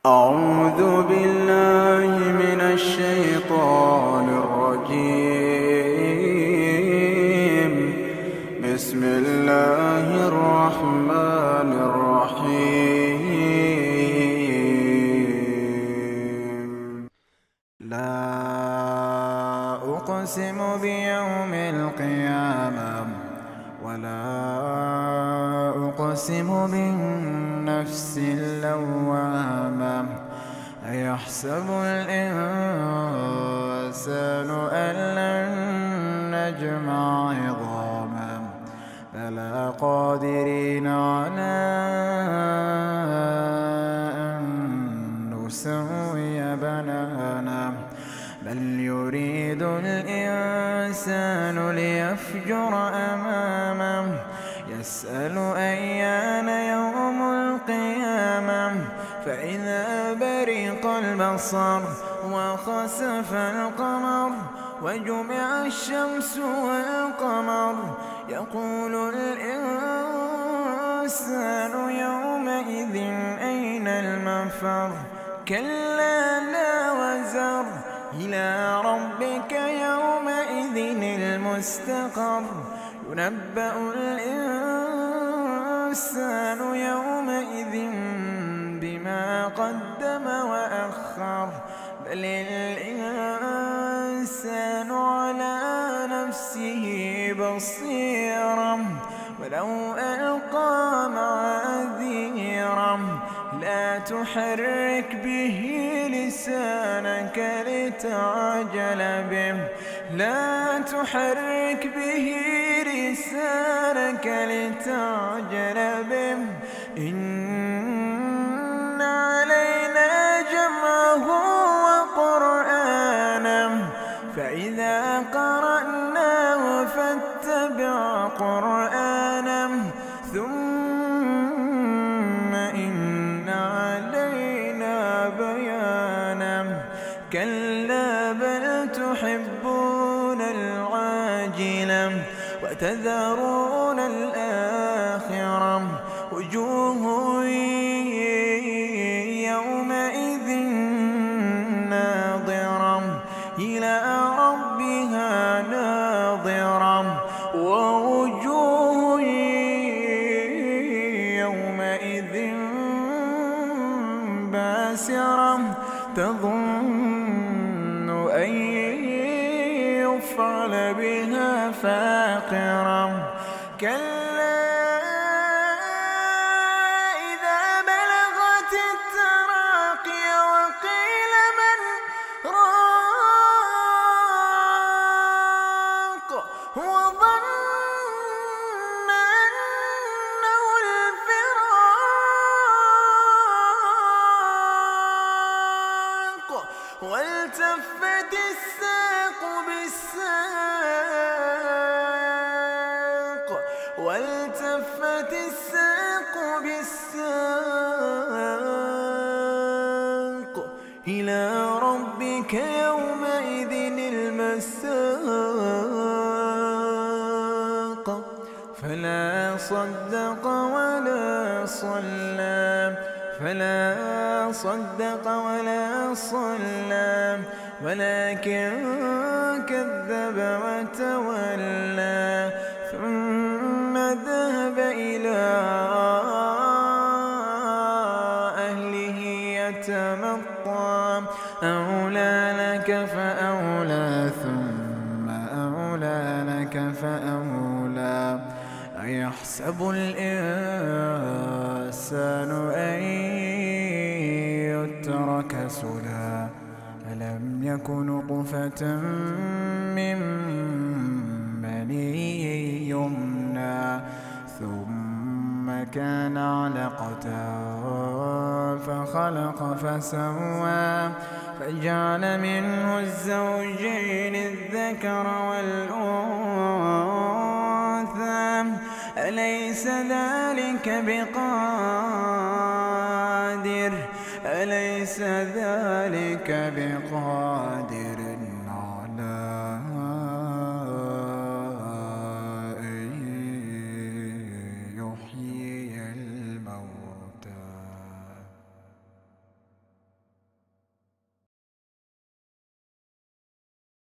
أعوذ بالله من الشيطان الرجيم. بسم الله الرحمن الرحيم. لا أقسم بيوم القيامة ولا أقسم بالنفس اللوامة. أيحسب الإنسان أن لن نجمع عظامه بلى قادرين على أن نسوي بنانه بل يريد الإنسان ليفجر أمامه يسأل أيان يوم القيامة فإذا برق البصر وخسف القمر وجمع الشمس والقمر يقول الإنسان يومئذ أين المفر كلا لا وزر إلى ربك يومئذ المستقر ينبأ الإنسان يومئذ بما قدم وأخر بل الإنسان على نفسه بصيرا ولو ألقى معاذيرا لا تحرك به لسانك لتعجل به لا تحرك به لسانك لتعجل به إن علينا جمعه وقرآنه فإذا قرأناه فاتبع قرآنه ثم إن علينا بيانه كلا بل تحبون العاجلة وتذرون الآخرة وجوه يومئذ ناظرة إلى ربها ناظرة ووجوه يومئذ باسرة تظن أن يفعل بها فاقرة كلا إذا بلغت التراقي وقيل من راق وظن أنه الفراق والتفت الساق بالساق والتفت الساق بالساق إلى ربك يومئذ المساق فلا صدق ولا صلى ولكن كذب وتولى ثم ذهب إلى أهله يتمطى أولى لك فأولى ثم أولى لك فأولى أيحسب الإنسان أن يترك سدى ألم يكن نطفة من مني يمنى ثم كان علقة فخلق فسوى فجعل منه الزوجين الذكر والأنثى أليس ذلك بقادر